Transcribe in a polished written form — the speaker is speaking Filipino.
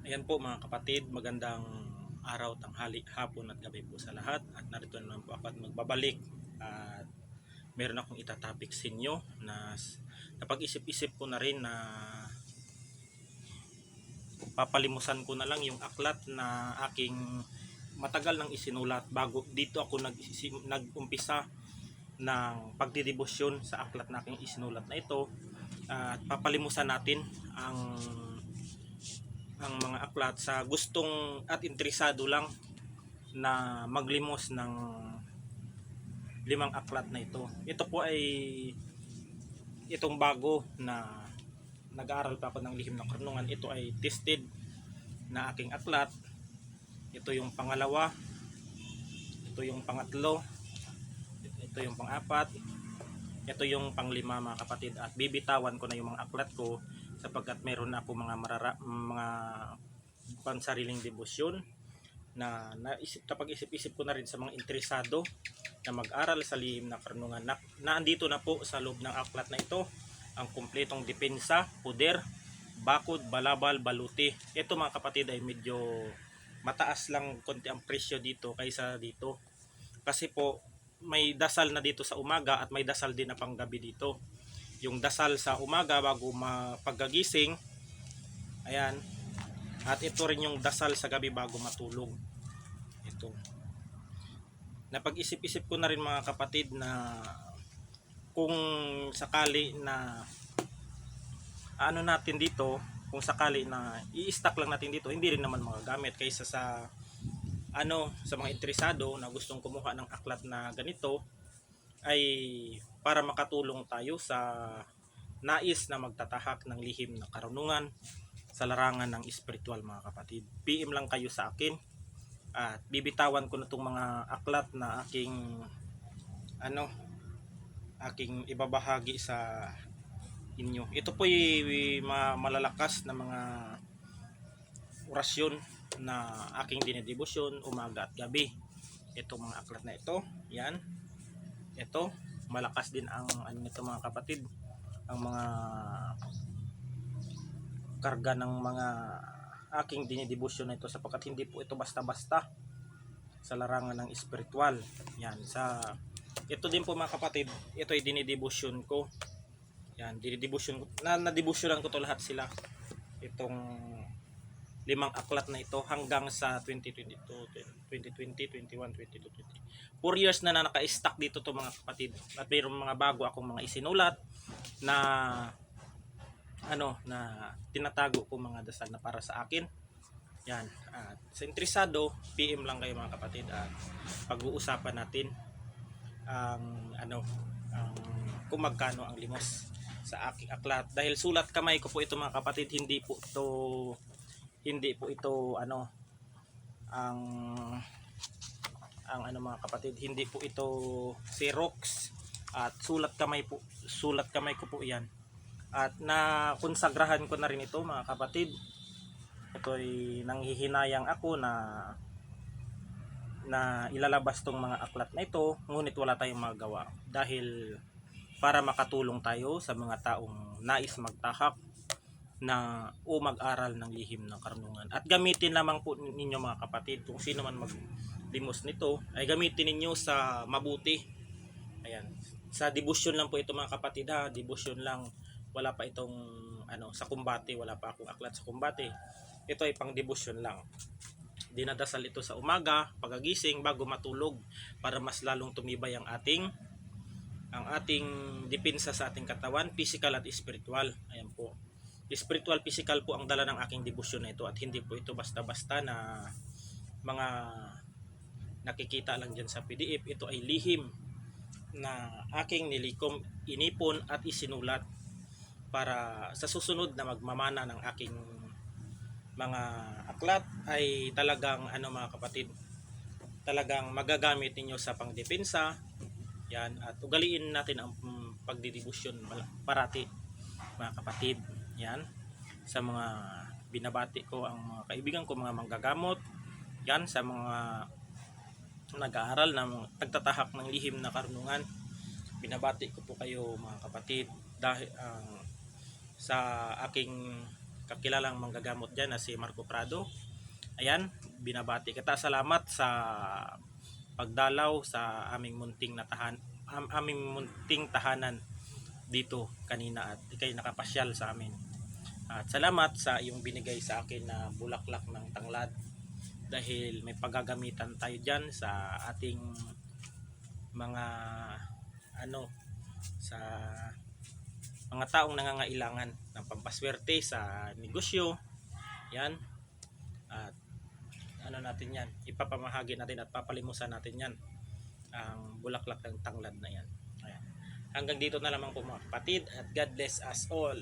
Ayan po mga kapatid, magandang araw, tanghali, hapon at gabi po sa lahat. At narito naman po ako at magbabalik. At meron akong itatopic sa inyo na napag-isip-isip ko na rin na papalimusan ko na lang yung aklat na aking matagal nang isinulat bago dito ako nag-umpisa ng pagdidebosyon sa aklat na aking isinulat na ito. At papalimusan natin ang mga aklat sa gustong at interesado lang na maglimos ng 5 aklat na ito. Ito po ay itong bago na nag-aaral pa ako ng lihim ng karunungan. Ito ay tested na aking aklat. Ito yung pangalawa, ito yung pangatlo, ito yung pang-apat, ito yung panglima mga kapatid. At bibitawan ko na yung mga aklat ko sapagkat meron na ako mga pansariling debosyon na napag-isip-isip ko na rin sa mga interesado na mag-aral sa lihim na karunungan. Naandito na po sa loob ng aklat na ito ang kumpletong depensa, puder, bakod, balabal, baluti. Ito mga kapatid ay medyo mataas lang konti ang presyo dito kaysa dito. Kasi po may dasal na dito sa umaga at may dasal din na panggabi dito. Yung dasal sa umaga bago pagkagising, ayan. At ito rin yung dasal sa gabi bago matulog. Ito. Napag-isip-isip ko na rin mga kapatid na kung sakali na ano natin dito, kung sakali na i-stack lang natin dito, hindi rin naman mga gamit kaysa sa sa mga interesado na gustong kumuha ng aklat na ganito ay para makatulong tayo sa nais na magtatahak ng lihim na karunungan sa larangan ng espiritual mga kapatid. PM lang kayo sa akin at bibitawan ko na itong mga aklat na aking ibabahagi sa inyo. Ito po ay malalakas na mga orasyon na aking dinedebosyon umaga at gabi. Ito mga aklat na ito, yan. Ito, malakas din ang nito mga kapatid, ang mga karga ng mga aking dinedebosyon na ito sapagkat hindi po ito basta-basta sa larangan ng espiritual. Yan, ito din po mga kapatid, ito ay dinedebosyon ko. Yan, dinedebosyon ko. Nadebosyonan ko to lahat sila. Itong 5 aklat na ito hanggang sa 2022, 2020, 21, 22, 23. 4 years na naka-stack dito to mga kapatid. At mayroong mga bago akong mga isinulat na na tinatago ko mga dasal na para sa akin. Yan. At sa interesado, PM lang kayo mga kapatid at pag-uusapan natin kung magkano ang limos sa aking aklat. Dahil sulat kamay ko po ito mga kapatid, hindi po ito mga kapatid, hindi po ito Xerox at sulat kamay ko po yan. At nakonsagrahan ko na rin ito mga kapatid. Ito ay nanghihinayang ako na ilalabas tong mga aklat na ito, ngunit wala tayong magawa dahil para makatulong tayo sa mga taong nais magtahak na mag-aral ng lihim ng karunungan. At gamitin lamang po ninyo mga kapatid, kung sino man maglimos nito, ay gamitin ninyo sa mabuti. Ayan. Sa debosyon lang po ito mga kapatid ha, debosyon lang. Wala pa itong sa kumbate, wala pa akong aklat sa kumbate. Ito ay pang debosyon lang. Dinadasal ito sa umaga, pagagising, bago matulog para mas lalong tumibay ang ating depensa sa ating katawan, physical at spiritual. Ayan po. Spiritual, physical po ang dala ng aking debosyon na ito at hindi po ito basta-basta na mga nakikita lang dyan sa PDF. Ito ay lihim na aking nilikom, inipon at isinulat para sa susunod na magmamana ng aking mga aklat ay talagang mga kapatid, talagang magagamit ninyo sa pangdepensa. Yan, at ugaliin natin ang pagdidebosyon parati mga kapatid. Yan, sa mga binabati ko ang mga kaibigan ko, mga manggagamot, yan, sa mga nag-aaral na nagtatahak ng lihim na karunungan, binabati ko po kayo mga kapatid dahil sa aking kakilalang manggagamot dyan na si Marco Prado. Ayan, binabati kita. Salamat sa pagdalaw sa aming aming munting tahanan dito kanina at ikay nakapasyal sa amin. At salamat sa iyong binigay sa akin na bulaklak ng tanglad dahil may paggagamitan tayo dyan sa ating mga sa mga taong nangangailangan ng pampaswerte sa negosyo. Yan. At natin yan, ipapamahagi natin at papalimusan natin yan, ang bulaklak ng tanglad na yan. Ayan. Hanggang dito na lamang po mga kapatid, at God bless us all.